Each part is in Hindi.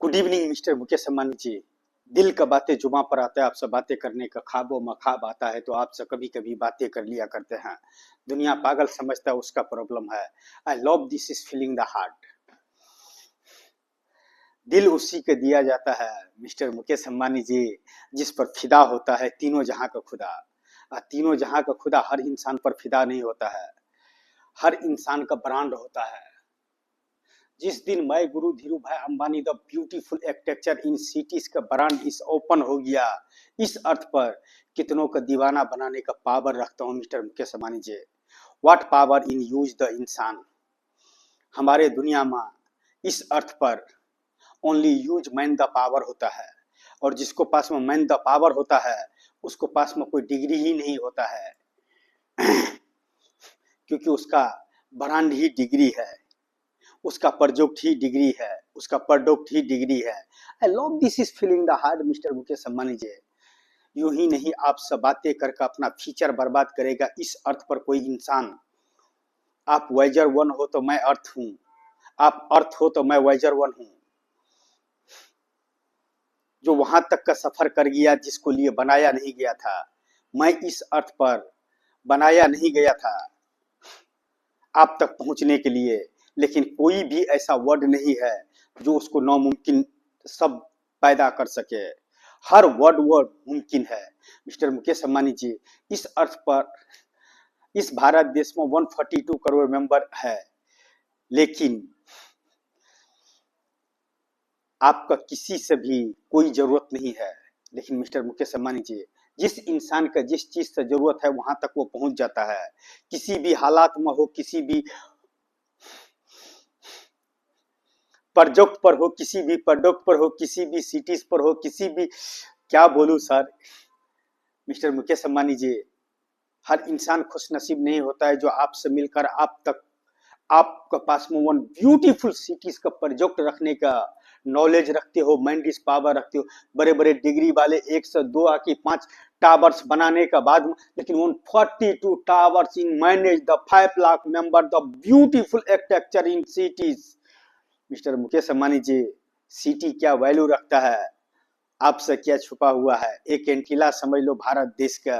Good evening mister Mukesh Ambani ji. दिल का बातें जुबां पर आता है, आपसे बातें करने का ख्वाबों में ख्वाब आता है, तो आपसे कभी कभी बातें कर लिया करते हैं। दुनिया पागल समझता है, उसका प्रॉब्लम है। I love this is feeling the heart. दिल उसी के दिया जाता है मिस्टर मुकेश अम्बानी जी, जिस पर फिदा होता है तीनों जहां का खुदा। तीनों जहां का खुदा हर इंसान पर फिदा नहीं होता है, हर इंसान का ब्रांड होता है। जिस दिन मैं गुरु धीरू भाई Ambani the beautiful architecture in cities का ब्रांड इस ओपन हो गया, इस अर्थ पर कितनों का दीवाना बनाने का पावर रखता हूँ mister Mukesh Ambani ji. What power in use the इंसान। हमारे दुनिया में इस अर्थ पर only use man the power होता है, और जिसको पास में मैन द पावर होता है उसको पास में कोई डिग्री ही नहीं होता है क्योंकि उसका ब्रांड ही डिग्री है, उसका प्रोजेक्ट ही डिग्री है, उसका प्रोडक्ट ही डिग्री है। I love this is feeling the heart mister Mukesh Ambani ji. यूं ही नहीं आप सब बातें करके अपना फ्यूचर बर्बाद करेगा इस अर्थ पर कोई इंसान। आप वाइजर वन हो तो मैं अर्थ हूं, आप अर्थ हो तो मैं वाइजर वन हूं। जो वहां तक का सफर कर गया जिसको लिए बनाया नहीं गया था, मैं इस अर्थ पर बनाया नहीं गया था आप तक पहुंचने के लिए। लेकिन कोई भी ऐसा वर्ड नहीं है जो उसको नामुमकिन सब पैदा कर सके। हर वर्ड मुमकिन है मिस्टर मुकेश अम्बानी जी। इस अर्थ पर इस भारत देश में 142 करोड़ मेंबर है, लेकिन आपका किसी से भी कोई जरूरत नहीं है। लेकिन मिस्टर मुकेश अम्बानी जी, जिस इंसान का जिस चीज से जरूरत है वहां तक वो पहुंच जाता है। किसी भी हालात में हो, किसी भी प्रोजेक्ट पर हो, किसी भी प्रोडक्ट पर हो, किसी भी सिटीज पर हो, किसी भी, क्या बोलूं सर मिस्टर मुकेश अम्बानी जी। हर इंसान खुश नसीब नहीं होता है जो आपसे मिलकर आप तक आपके पास में वन ब्यूटीफुल सिटीज का प्रोजेक्ट रखने का नॉलेज रखते हो, मैंडिस पावर रखते हो। बड़े बड़े डिग्री वाले 102 आके 5 टावर्स बनाने का बाद, लेकिन 142 towers in manage the 5 lakh member the beautiful architecture in cities. Mister Mukesh Ambani ji, city क्या वैल्यू रखता है, आपसे क्या छुपा हुआ है। एक एंटीला समझ लो भारत देश का,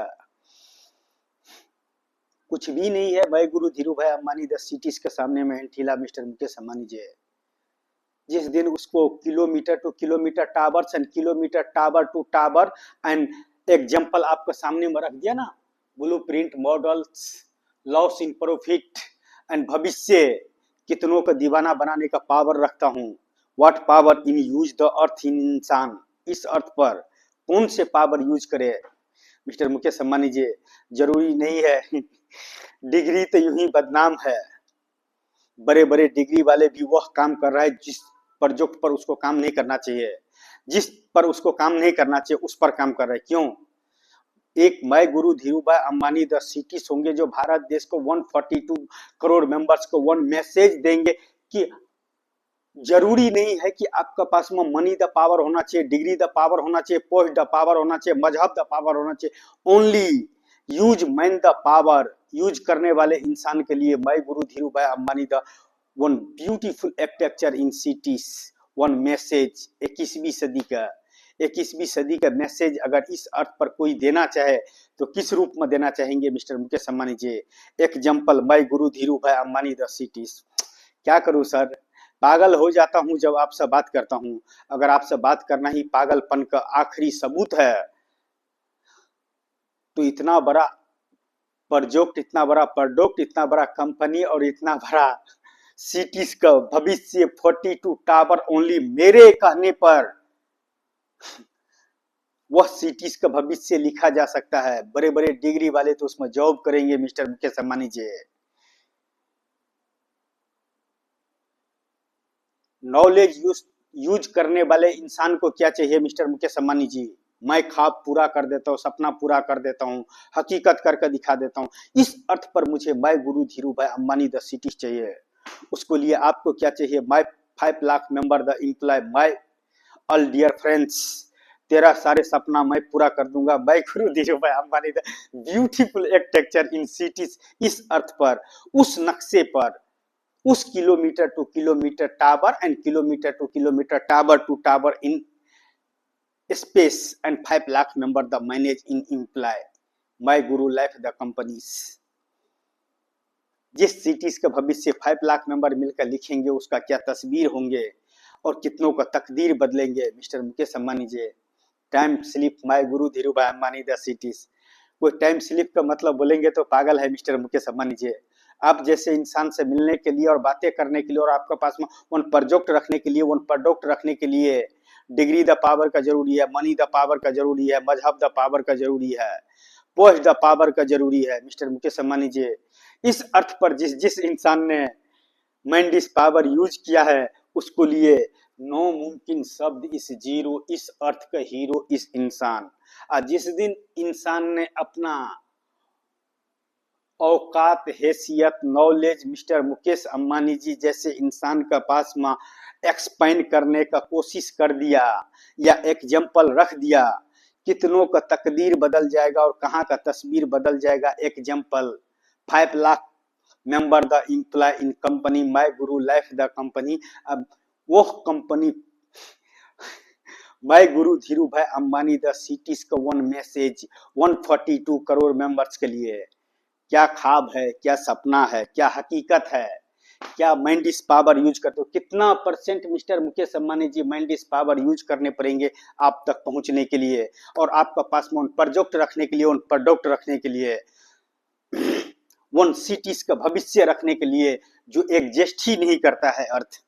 कुछ भी नहीं है। भाई गुरु धीरू भाई अंबानी 10 सिटीज के सामने में एंटीला मिस्टर मुकेश अम्बानी जी। जिस दिन उसको kilometre to kilometre towers and kilometre tower to tower and example आपके सामने में रख दिया ना, blueprint models, loss in profit and भविष्य कितनों का दीवाना बनाने का पावर रखता हूँ। What power in use the earth in इंसान। इस अर्थ पर कौन से पावर यूज करे मिस्टर मुकेश अम्बानी जी। जरूरी नहीं है डिग्री तो यूं ही बदनाम है। बड़े बड़े डिग्री वाले भी वह काम कर रहा है जिस प्रोजेक्ट पर उसको काम नहीं करना चाहिए, जिस पर उसको काम नहीं करना चाहिए उस पर काम कर रहा है। क्यों? एक मैं गुरु धीरू भाई अंबानी 10 सिटीज होंगे जो भारत देश को 142 करोड़ मेंबर्स को वन मैसेज देंगे कि जरूरी नहीं है कि आपका पास में मनी द पावर होना चाहिए, डिग्री द पावर होना चाहिए, पोस्ट द पावर होना चाहिए, मजहब द पावर होना चाहिए। Only use man the power. Use करने वाले इंसान के लिए मैं गुरु धीरू भाई Ambani the one beautiful architecture in cities one message. 21वीं सदी का मैसेज अगर इस अर्थ पर कोई देना चाहे तो किस रूप में देना चाहेंगे मिस्टर मुकेश अम्बानी जी। एग्जाम्पल मैं गुरु धीरू भाई अंबानी द सिटीज। क्या करूं सर, पागल हो जाता हूं जब आपसे बात करता हूं। अगर आपसे बात करना ही पागलपन का आखिरी सबूत है तो इतना बड़ा प्रोजेक्ट, इतना बड़ा प्रोडक्ट, इतना बड़ा कंपनी और इतना बड़ा सिटीज का भविष्य 42 टावर ओनली मेरे कहने पर वह सिटीज का भविष्य लिखा जा सकता है। बड़े बड़े डिग्री वाले तो उसमें जॉब करेंगे मिस्टर मुकेश अम्बानी जी। नॉलेज यूज करने वाले इंसान को क्या चाहिए मिस्टर मुकेश अम्बानी जी। मैं ख्वाब पूरा कर देता हूँ, सपना पूरा कर देता हूँ, हकीकत करके दिखा देता हूँ। इस अर्थ पर मुझे मैं गुरु धीरू भाई अंबानी द सिटीज चाहिए। उसको लिए आपको क्या चाहिए? My 5 lakh member the employ, my all dear friends, तेरा सारे सपना मैं पूरा कर दूंगा। मैं गुरु धीरू भाई Ambani the beautiful architecture in cities. इस अर्थ पर, उस नक्शे पर, उस kilometre to kilometre tower and kilometre to kilometre tower to tower in space and 5 lakh member the manage in employ my guru life the companies. जिस सिटीज का भविष्य 5 लाख मेंबर मिलकर लिखेंगे उसका क्या तस्वीर होंगे और कितनों का तकदीर बदलेंगे। Mister Mukesh Ambani ji, time slip my guru Dhiru भाई अंबानी द सिटीज। कोई टाइम स्लिप का मतलब बोलेंगे तो पागल है मिस्टर मुकेश अंबानी जी। आप जैसे इंसान से मिलने के लिए और बातें करने के लिए और आपके पास में वन प्रोजेक्ट रखने के लिए, वन प्रोडक्ट रखने के लिए डिग्री द पावर का जरूरी है, मनी द पावर का जरूरी है, मजहब द पावर का जरूरी है, पोस्ट द पावर का जरूरी है। मिस्टर मुकेश अंबानी जी, इस अर्थ पर जिस जिस इंसान ने मैंडिस पावर यूज किया है उसको लिए नो मुमकिन शब्द इस जीरो, इस अर्थ का हीरो इस इंसान। और जिस दिन इंसान ने अपना औकात, हैसियत, नॉलेज मिस्टर मुकेश अंबानी जी जैसे इंसान का पास में एक्सपेंड करने का कोशिश कर दिया या एग्जाम्पल रख दिया, कितनों का तकदीर बदल जाएगा और कहाँ का तस्वीर बदल जाएगा। Example 5 lakh member the employ in company my guru life the company. अब वो कंपनी माय गुरु धीरू भाई अंबानी द सिटीज का वन मैसेज 142 करोड़ मेंबर्स के लिए क्या ख्वाब है, क्या सपना है, क्या हकीकत है, क्या मैंडिस पावर यूज करते हो, कितना परसेंट मिस्टर मुकेश अंबानी जी मैंडिस पावर यूज करने पड़ेंगे आप तक पहुंचने के लिए और आपका पास में उन प्रोजेक्ट रखने के लिए, उन प्रोडक्ट रखने के लिए, वन सिटीज का भविष्य रखने के लिए जो एग्जिस्ट ही नहीं करता है अर्थ।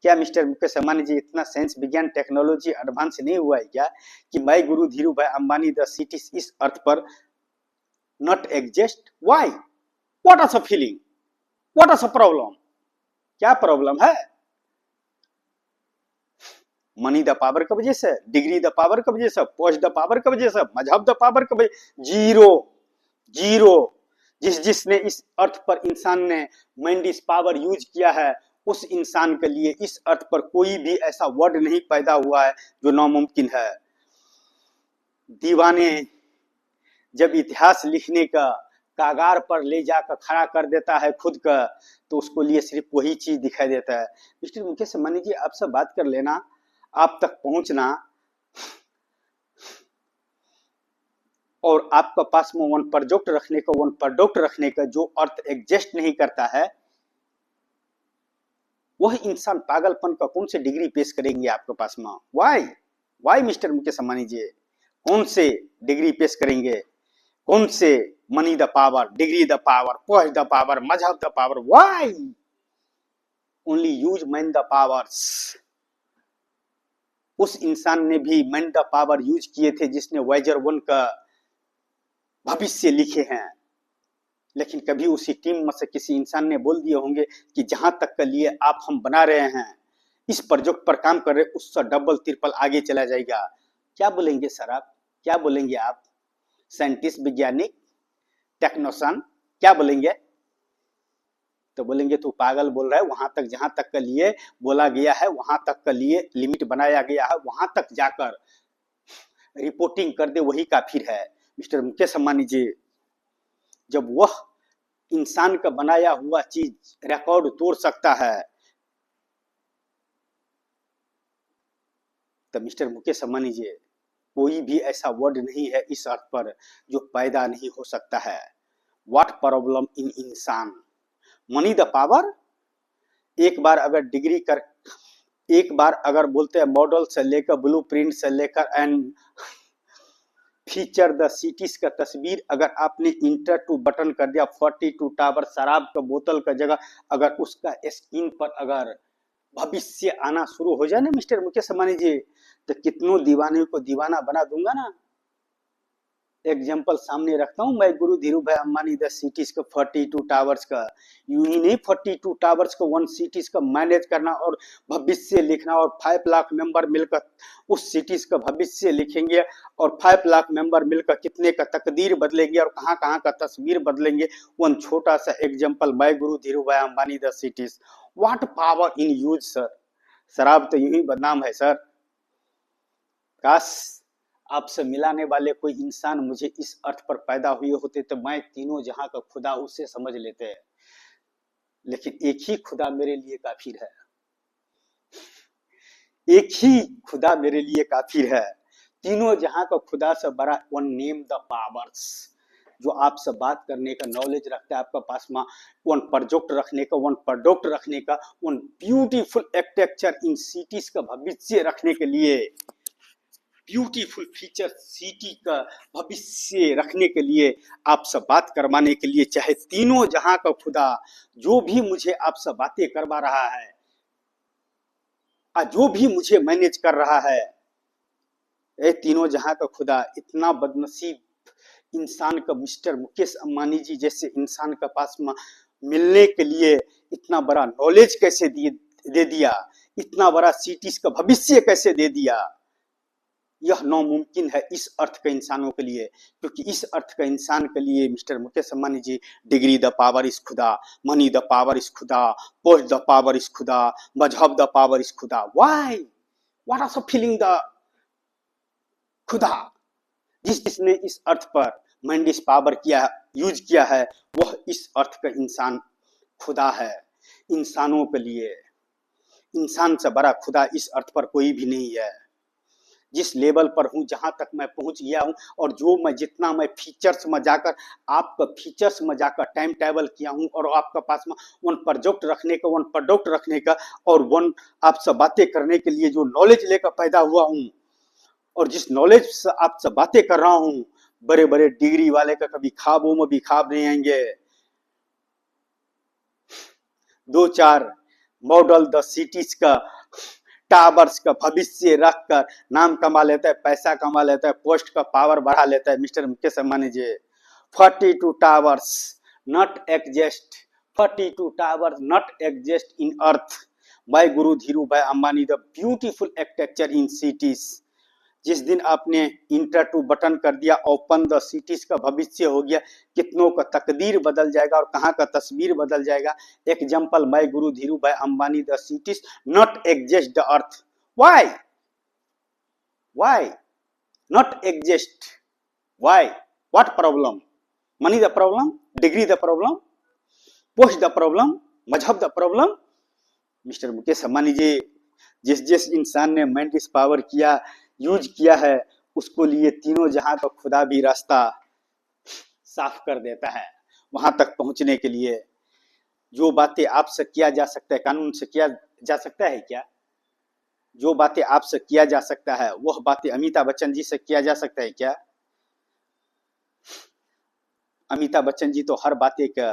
क्या मिस्टर मुकेश अंबानी जी इतना साइंस, विज्ञान, टेक्नोलॉजी एडवांस नहीं हुआ है क्या कि माय गुरु धीरू भाई अंबानी द सिटीज इस अर्थ पर not exist? Why? What is a feeling? What is a problem? क्या प्रॉब्लम है? मनी द पावर की वजह से, डिग्री द पावर की वजह से, पोस्ट द पावर की वजह से, मजहब द पावर की वजह, जीरो जीरो। जिसने इस अर्थ पर इंसान ने मैंडिस पावर यूज किया है उस इंसान के लिए इस अर्थ पर कोई भी ऐसा वर्ड नहीं पैदा हुआ है जो नामुमकिन है। दीवाने जब इतिहास लिखने का कागार पर ले जाकर खड़ा कर देता है खुद का तो उसको लिए सिर्फ वही चीज दिखाई देता है। मिस्टर मुकेश अंबानी जी, आपसे बात कर लेना, आप तक पहुंचना और आपका पास में वन प्रोजेक्ट रखने का, वन प्रोडक्ट रखने का जो अर्थ एग्जिस्ट नहीं करता है, वह इंसान पागलपन का कौन से डिग्री पेश करेंगे आपके पास में? वाई मिस्टर मुकेश अंबानी जी, कौन से डिग्री पेश करेंगे? कौन से money the power, degree the power, post the power, मजहब the power? Why only use man the powers. उस इंसान ने भी मैन द पावर यूज किए थे जिसने वाइजर 1 का भविष्य लिखे हैं, लेकिन कभी उसी टीम में से किसी इंसान ने बोल दिए होंगे कि जहां तक के लिए आप हम बना रहे हैं, इस प्रोजेक्ट पर काम कर रहे, उससे डबल ट्रिपल आगे चला जाएगा। क्या बोलेंगे सर आप? क्या बोलेंगे आप? साइंटिस्ट, वैज्ञानिक, टेक्नोशन क्या बोलेंगे? तो बोलेंगे तू पागल बोल रहा है, वहां तक जहां तक के लिए बोला गया है, वहां तक के लिए लिमिट बनाया गया है, वहां तक जाकर रिपोर्टिंग कर दे वही काफिर है। मिस्टर मुकेश अंबानी जी, जब वह इंसान का बनाया हुआ चीज रिकॉर्ड तोड़ सकता है तो मिस्टर मुकेश अंबानी जी, कोई भी ऐसा वर्ड नहीं है इस अर्थ पर जो पैदा नहीं हो सकता है। व्हाट प्रॉब्लम इन इंसान? Money the power. एक बार अगर डिग्री कर, एक बार अगर बोलते हैं मॉडल से लेकर ब्लूप्रिंट से लेकर एंड फीचर द सिटीज का तस्वीर अगर आपने इंटर टू बटन कर दिया, 42 टावर शराब का बोतल का जगह अगर उसका स्क्रीन पर अगर भविष्य आना शुरू हो जाए ना मिस्टर मुकेश अंबानी जी, तो कितनों दीवाने को दीवाना बना दूंगा ना। एग्जाम्पल सामने रखता हूँ, मैं गुरु धीरू भाई अंबानी द सिटीज का 42 टावर्स का, यूं ही नहीं 42 टावर्स को वन सिटीज का मैनेज करना और भविष्य लिखना और 5 लाख मेंबर मिलकर उस सिटीज का भविष्य लिखेंगे और 5 लाख मेंबर मिलकर कितने का तकदीर बदलेंगे और कहाँ कहाँ का तस्वीर बदलेंगे। वन छोटा सा एग्जाम्पल, मैं गुरु धीरू भाई Ambani the cities. What power in use sir? शराब तो यूं ही बदनाम है सर। काश आपसे मिलाने वाले कोई इंसान मुझे इस अर्थ पर पैदा हुए होते तो मैं तीनों जहां का खुदा उससे समझ लेते। लेकिन एक ही खुदा मेरे लिए काफिर है, एक ही खुदा मेरे लिए काफिर है। तीनों जहां का खुदा से बड़ा, वन नेम द पावर्स, जो आपसे बात करने का नॉलेज रखता है आपका पास में, वन प्रोजेक्ट रखने का, वन प्रोडक्ट रखने का, one beautiful architecture in cities का भविष्य रखने के लिए, ब्यूटीफुल फीचर सिटी का भविष्य रखने के लिए, आपसे बात करवाने के लिए, चाहे तीनों जहां का खुदा जो भी मुझे आपसे बातें करवा रहा है, जो भी मुझे मैनेज कर रहा है, ये तीनों जहां का खुदा इतना बदनसीब इंसान का मिस्टर मुकेश अंबानी जी जैसे इंसान का पास में मिलने के लिए इतना बड़ा नॉलेज कैसे दे दिया, इतना बड़ा सिटीज का भविष्य कैसे दे दिया, यह नामुमकिन है इस अर्थ के इंसानों के लिए। क्योंकि इस अर्थ का इंसान के लिए mister Mukesh Ambani ji, degree the power is खुदा, मनी द पावर इज खुदा, पोस्ट द पावर इज खुदा, मजहब द पावर इज खुदा। Why, what are feeling the खुदा? जिसने इस अर्थ पर मैंडिस पावर किया, यूज किया है, वह इस अर्थ का इंसान खुदा है इंसानों के लिए। इंसान से बड़ा खुदा इस अर्थ पर कोई भी नहीं है। जिस लेवल पर हूं, जहां तक मैं पहुंच गया हूं, और जो मैं जितना मैं फीचर्स में जाकर, आपका फीचर्स में जाकर टाइम टेबल किया हूं, और आपका पास में वन प्रोजेक्ट रखने का, वन प्रोडक्ट रखने का, और वन आपसे बातें करने के लिए जो नॉलेज लेकर पैदा हुआ हूं, और जिस नॉलेज से आपसे बातें कर रहा हूं, बड़े बड़े डिग्री वाले का कभी ख्वाबों में भी ख्वाब नहीं आएंगे। दो चार मॉडल द सिटीज का, टावर्स का भविष्य रखकर नाम कमा लेता है, पैसा कमा लेता है, पोस्ट का पावर बढ़ा लेता है mister Mukesh Ambani ji. 42 towers not exist, 42 towers not exist in earth by guru Dhiru भाई Ambani, the beautiful architecture in cities. जिस दिन आपने इंटर टू बटन कर दिया, ओपन द सिटीज का भविष्य हो गया, कितनों का तकदीर बदल जाएगा और कहां का तस्वीर बदल जाएगा। एग्जाम्पल, माय गुरु धीरू भाई Ambani, the cities not exist the earth. Why, why not exist? Why, what problem? Money the problem, degree the problem, post the problem, मजहब the problem? Mister Mukesh Ambani ji, जिस जिस इंसान ने मैंडिस पावर किया, यूज किया है, उसको लिए तीनों जहां का खुदा भी रास्ता साफ कर देता है वहां तक पहुंचने के लिए। जो बातें आपसे किया जा सकता है, कानून से किया जा सकता है क्या? जो बातें आपसे किया जा सकता है, वह बातें अमिताभ बच्चन जी से किया जा सकता है क्या? अमिताभ बच्चन जी तो हर बातें का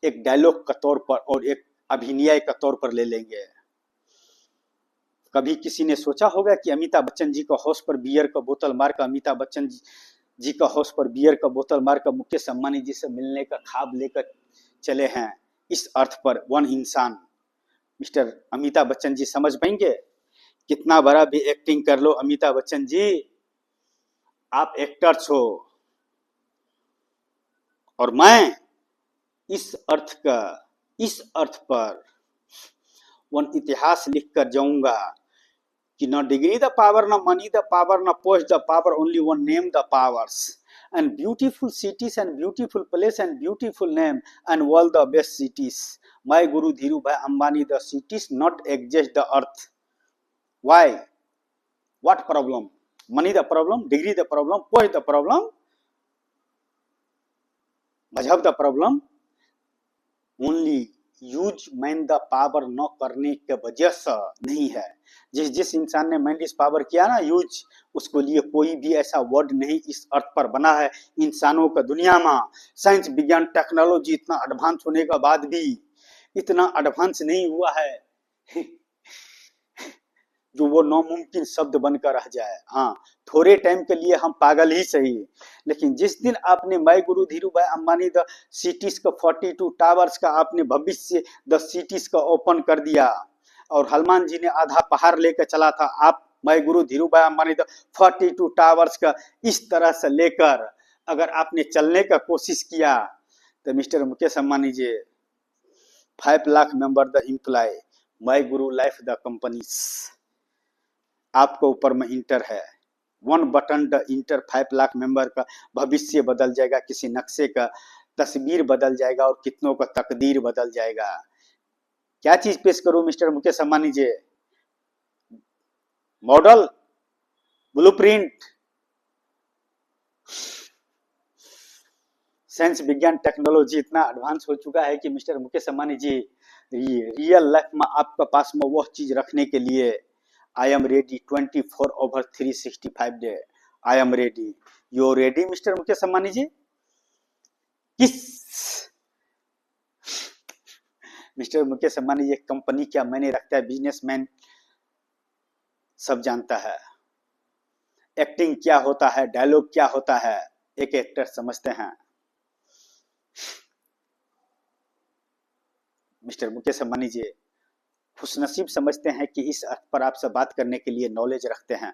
एक डायलॉग का तौर पर और एक अभिनय का तौर पर ले लेंगे। कभी किसी ने सोचा होगा कि अमिताभ बच्चन जी का हाउस पर बियर का बोतल मार कर, अमिताभ बच्चन जी का हाउस पर बियर का बोतल मार कर मुकेश अंबानी जी से मिलने का ख्वाब लेकर चले हैं? इस अर्थ पर वन इंसान मिस्टर अमिताभ बच्चन जी समझ पाएंगे? कितना बड़ा भी एक्टिंग कर लो अमिताभ बच्चन जी, आप एक्टर्स हो, और मैं इस अर्थ पर वन इतिहास लिख कर जाऊंगा कि न डिग्री द पावर, न मनी द पावर, न post the power, only one name the powers, and beautiful cities and beautiful place and beautiful name and all the best cities. My Guru Dhiru Bhai Ambani, the cities not exist the earth. Why? What problem? Money the problem, degree the problem, post the problem, mazhab the problem. Only use man the power न करने के वजह से नहीं है। जिस इंसान ने मैंडिस पावर किया ना यूज, उसको लिए कोई भी ऐसा वर्ड नहीं इस अर्थ पर बना है। इंसानों का दुनिया में साइंस विज्ञान टेक्नोलॉजी इतना एडवांस होने के बाद भी इतना एडवांस नहीं हुआ है जो वो नामुमकिन शब्द बनकर रह जाए। हाँ, थोड़े टाइम के लिए हम पागल ही सही, लेकिन जिस दिन आपने माय गुरु धीरू भाई अंबानी द सिटीज का 42 टावर्स का आपने भविष्य द सिटीज का ओपन कर दिया, और हनुमान जी ने आधा पहाड़ लेकर चला था, आप माय गुरु धीरू भाई अंबानी द 42 टावर्स का इस तरह से लेकर अगर आपने चलने का कोशिश किया, तो mister Mukesh Ambani ji, 5 lakh member the employ, my guru life the companies, आपके ऊपर में इंटर है। 1 button the enter, 5 lakh member का भविष्य बदल जाएगा किसी नक्शे का तस्वीर बदल जाएगा और कितनों का तकदीर बदल जाएगा। क्या चीज पेश करूं mister Mukesh Ambani ji? Model, blueprint, science विज्ञान टेक्नोलॉजी इतना एडवांस हो चुका है कि mister Mukesh Ambani ji real life में आपके पास में वह चीज रखने के लिए I am ready 24/365 day. I am ready, you ready mister Mukesh Ambani ji? किस मिस्टर मुकेश अंबानी ये कंपनी क्या मैंने रखता है, बिजनेसमैन सब जानता है। एक्टिंग क्या होता है, डायलॉग क्या होता है, एक एक्टर समझते हैं। मिस्टर मुकेश अंबानी जी खुशनसीब समझते हैं कि इस अर्थ पर आपसे बात करने के लिए नॉलेज रखते हैं,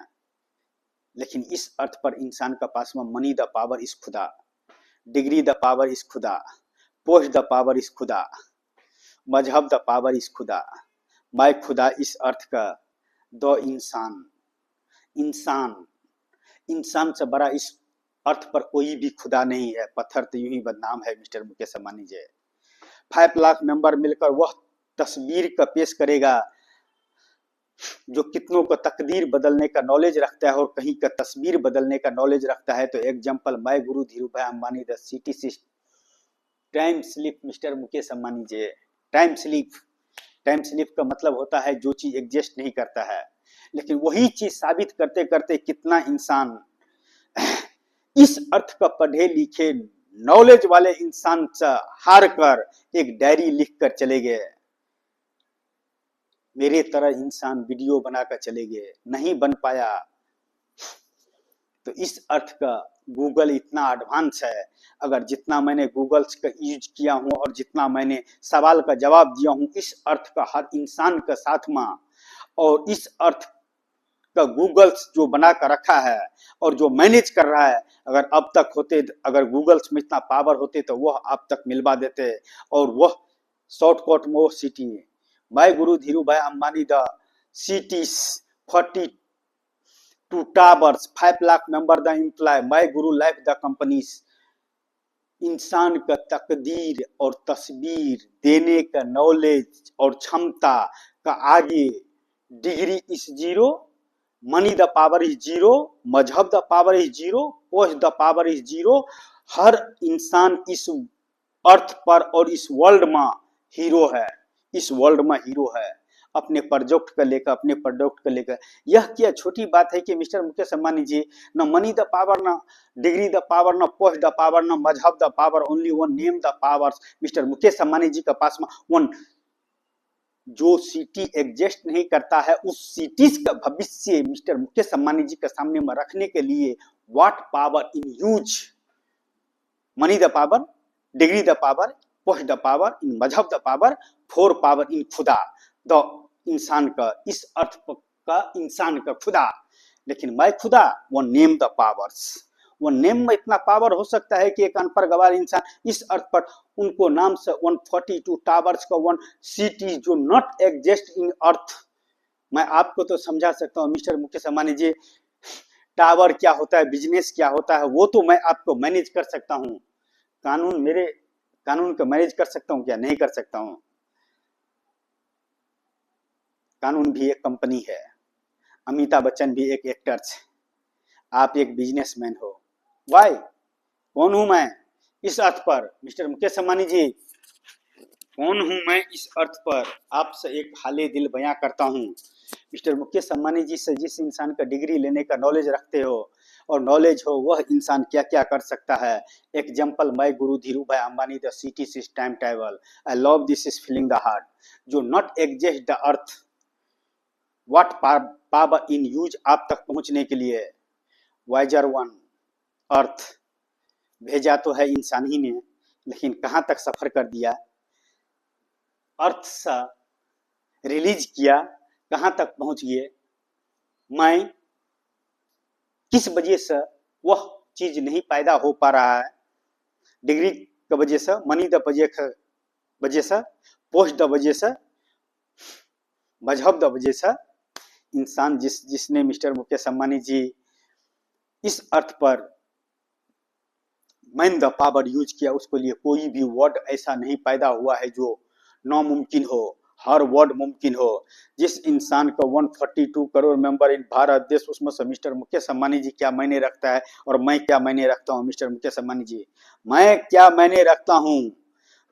लेकिन इस अर्थ पर इंसान का पास में मनी द पावर इज खुदा, डिग्री द पावर इज खुदा, पोस्ट द पावर इज खुदा, मजहब द पावर इज खुदा, मैं खुदा इस अर्थ का दो इंसान। इंसान, इंसान से बड़ा इस अर्थ पर कोई भी खुदा नहीं है। पत्थर तो यूं ही बदनाम है मिस्टर मुकेश अंबानी जी। 5 लाख मेंबर मिलकर वह तस्वीर का पेश करेगा जो कितनों को तकदीर बदलने का नॉलेज रखता है और कहीं का तस्वीर बदलने का नॉलेज रखता है। तो एग्जाम्पल मैं गुरु धीरू भाई Ambani the cities time slip mister Mukesh Ambani ji. Time slip, time slip का मतलब होता है जो चीज एग्जिस्ट नहीं करता है, लेकिन वही चीज साबित करते करते कितना इंसान इस अर्थ का पढ़े लिखे नॉलेज वाले इंसान से हार कर एक डायरी लिख कर चले गए। मेरे तरह इंसान वीडियो बनाकर चले गए, नहीं बन पाया। तो इस अर्थ का गूगल इतना एडवांस है, अगर जितना मैंने गूगल का यूज किया हूं और जितना मैंने सवाल का जवाब दिया हूं इस अर्थ का हर इंसान के साथ में, और इस अर्थ का गूगल जो बना कर रखा है और जो मैनेज कर रहा है, अगर अब तक होते, अगर गूगल में इतना पावर होते तो वह आप तक मिलवा देते। और वह शॉर्टकट में वो सिटी, मैं गुरु धीरू भाई Ambani the cities 42 towers 5 lakh member the employ, मैं गुरु लाइफ द कंपनीज। इंसान का तकदीर और तस्वीर देने का नॉलेज और क्षमता का आगे degree is zero, money the power is zero, मजहब the power is zero, post the power is zero. हर इंसान इस अर्थ पर और इस वर्ल्ड में हीरो है, इस वर्ल्ड में हीरो है अपने प्रोजेक्ट को लेकर, अपने प्रोडक्ट को लेकर। यह क्या छोटी बात है कि मिस्टर मुकेश अंबानी जी न मनी द पावर, न डिग्री द पावर, न पोस्ट द पावर, न मजहब the power, only one name the power. Mister Mukesh Ambani ji के पास में वन जो सिटी एग्जिस्ट नहीं करता है उस सिटीज का भविष्य मिस्टर मुकेश अंबानी जी के सामने में रखने के लिए what power in use, money the power, degree the power, post the power, in मजहब the power, for power in खुदा द इंसान का, इस अर्थ का इंसान का खुदा। लेकिन मैं खुदा वन नेम द पावर्स, वो नेम में इतना पावर हो सकता है कि एक अनपढ़ गवार इंसान इस अर्थ पर उनको नाम से 142 टावर्स का वन सिटी जो नॉट एग्जिस्ट इन अर्थ। मैं आपको तो समझा सकता हूँ मिस्टर मुकेश अंबानी जी, टावर क्या होता है, बिजनेस क्या होता है, वो तो मैं आपको मैनेज कर सकता हूँ। कानून, मेरे कानून को मैनेज कर सकता हूँ क्या? नहीं कर सकता हूँ। कानून भी एक कंपनी है, अमिताभ बच्चन भी एक एक्टर है, आप एक बिजनेसमैन हो। वाई, कौन हूं मैं इस अर्थ पर? मिस्टर मुकेश अंबानी जी, कौन हूं मैं इस अर्थ पर? आपसे एक हाले दिल बयां करता हूं। मिस्टर मुकेश अंबानी जी से जिस इंसान का डिग्री लेने का नॉलेज रखते हो और नॉलेज हो वह इंसान क्या क्या कर सकता है। एग्जाम्पल मैं गुरु धीरू भाई Ambani the city's time travel, I love this is feeling the heart, जो not exist the earth, what power in use आप तक पहुंचने के लिए। वाइजर वन, अर्थ भेजा तो है इंसान ही ने, लेकिन कहां तक सफर कर दिया? अर्थ सा रिलीज किया, कहां तक पहुंच गए? मैं किस वजह से वह चीज नहीं पैदा हो पा रहा है? डिग्री की वजह से, मनी द वजह से, पोस्ट द वजह से, मजहब द वजह से। इंसान जिसने मिस्टर मुकेश अंबानी जी इस अर्थ पर मैन द पावर यूज किया, उसके लिए कोई भी वर्ड ऐसा नहीं पैदा हुआ है जो नामुमकिन हो, हर वर्ड मुमकिन हो। जिस इंसान का 142 करोड़ मेंबर इन भारत देश, उसमें से मिस्टर मुकेश अंबानी जी क्या मायने रखता है और मैं क्या मायने रखता हूँ। मिस्टर मुकेश अंबानी जी, मैं क्या मायने रखता हूँ।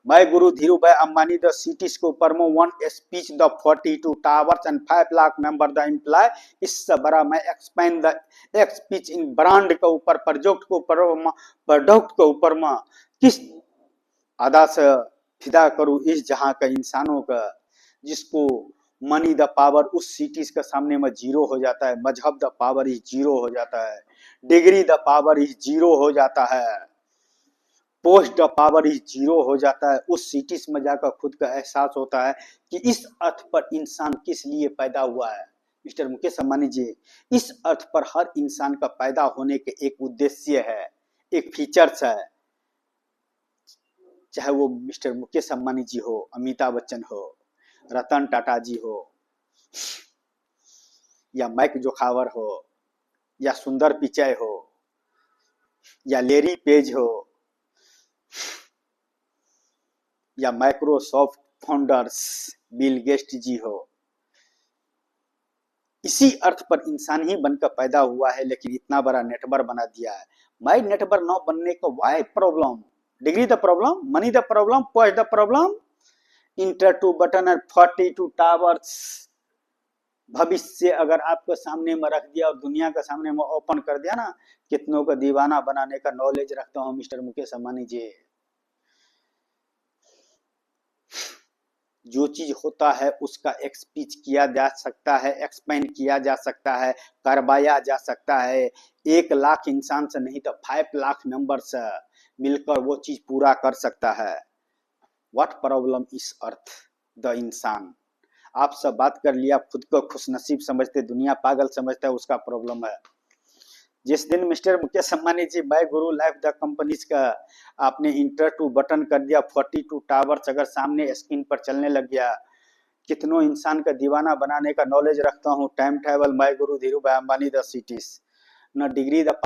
मैं गुरु धीरू भाई अंबानी द सिटीज के ऊपर में 1 speech the 42 towers and 5 lakh member the employ, इससे बड़ा मैं एक्सपेंड द एक स्पीच इन ब्रांड के ऊपर, प्रोडक्ट के ऊपर में किस अदा से फिदा करूं इस जहां का इंसानों का, जिसको मनी द पावर उस सिटीज के सामने में जीरो हो जाता है, मजहब द पावर इज जीरो हो जाता है, degree the power is zero हो जाता है, post the power is zero हो जाता है। उस सिटीज में जाकर खुद का एहसास होता है कि इस अर्थ पर इंसान किस लिए पैदा हुआ है। मिस्टर मुकेश अंबानी जी, इस अर्थ पर हर इंसान का पैदा होने के एक उद्देश्य है, एक फीचर्स है। चाहे वो मिस्टर मुकेश अंबानी जी हो, अमिताभ बच्चन हो, रतन टाटा जी हो, या माइक जोखावर हो, या सुंदर पिचाई हो, या लेरी पेज हो, या माइक्रोसॉफ्ट फाउंडर्स बिल गेट्स जी हो, इसी अर्थ पर इंसान ही बनकर पैदा हुआ है, लेकिन इतना बड़ा नेटवर्क बना दिया है। माई नेटवर्क न बनने का why problem, degree the problem, money the problem, post the problem, enter two button and 42 towers. भविष्य अगर आपको सामने में रख दिया और दुनिया के सामने में ओपन कर दिया ना, कितनों को दीवाना बनाने का नॉलेज रखता हूं मिस्टर मुकेश अंबानी जी। जो चीज होता है उसका एक्सपीच किया जा सकता है, एक्सपेंड किया जा सकता है, करवाया जा सकता है। 1 लाख इंसान से नहीं तो 5 लाख मेंबर से मिलकर वो चीज पूरा कर सकता है। व्हाट प्रॉब्लम इस अर्थ द इंसान। आप सब बात कर लिया, खुद को खुशनसीब समझते, दुनिया पागल समझता है, उसका प्रॉब्लम है। जिस दिन mister Mukesh Ambani ji bye Guru life the companies का आपने इंटर टू बटन कर दिया, 42 टावर्स अगर सामने स्क्रीन पर चलने लग गया, कितनों इंसान का दीवाना बनाने का नॉलेज रखता हूँ। Time travel, my guru Dhiru भाई अंबानी द सिटीज, न डिग्री द